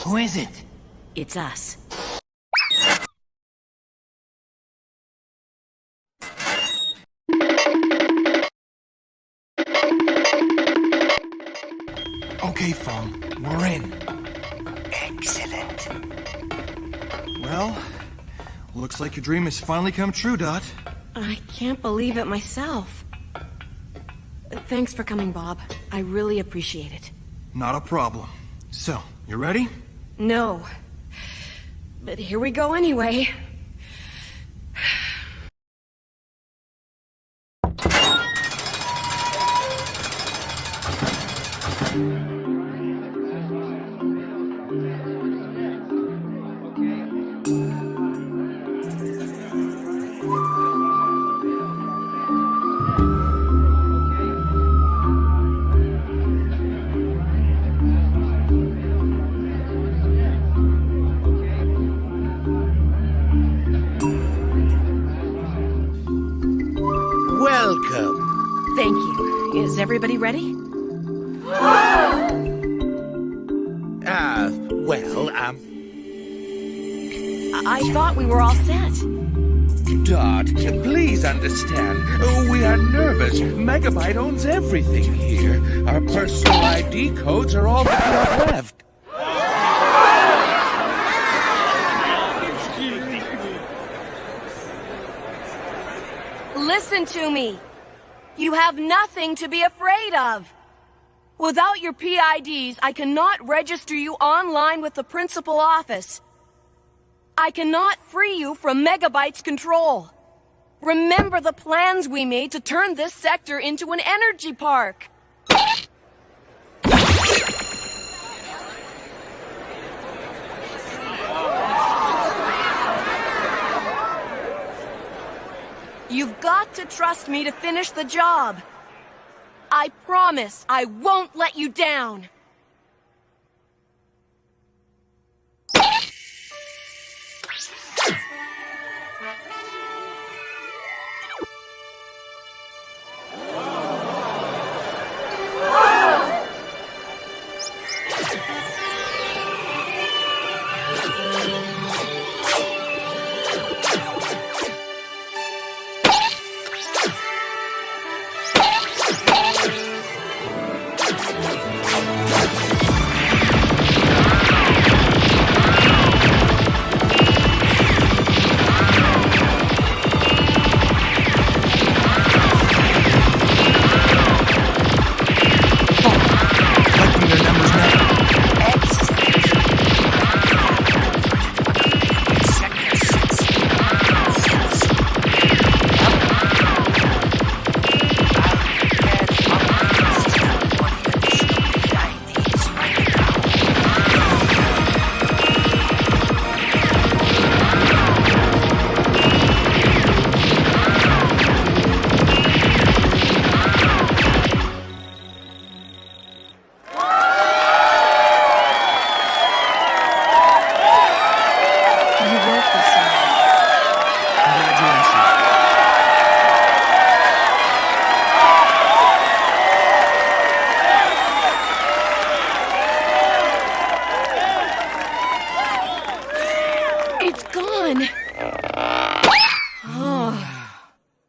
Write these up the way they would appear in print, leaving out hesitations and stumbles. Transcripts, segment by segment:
Who is it? It's us. Okay, Fong, we're in. Excellent. Well, looks like your dream has finally come true, Dot. I can't believe it myself. Thanks for coming, Bob. I really appreciate it. Not a problem. So, you ready? No. But here we go anyway. Welcome. Thank you. Is everybody ready? I thought we were all set. Dot, please understand. We are nervous. Megabyte owns everything here. Our personal ID codes are all that we have left. Listen to me. You have nothing to be afraid of. Without your PIDs, I cannot register you online with the principal office. I cannot free you from Megabyte's control. Remember the plans we made to turn this sector into an energy park. You've got to trust me to finish the job. I promise I won't let you down.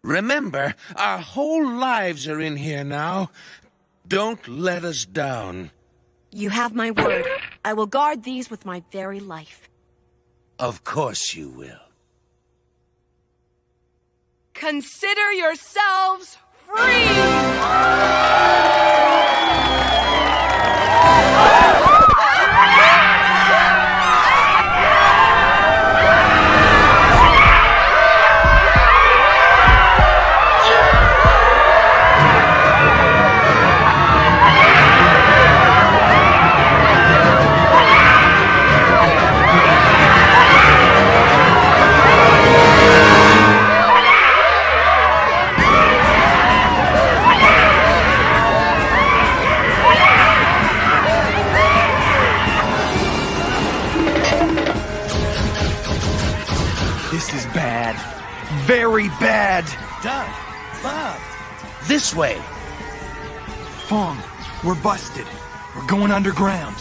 Remember, our whole lives are in here now. Don't let us down. You have my word. I will guard these with my very life. Of course you will. Consider yourselves free! This is bad. Very bad. Doug, Bob, this way. Fong, we're busted. We're going underground.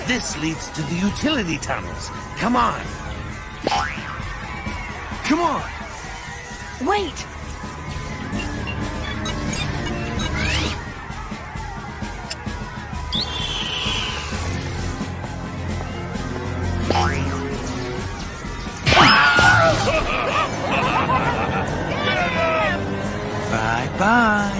This leads to the utility tunnels. Come on. Come on! Wait! Bye-bye.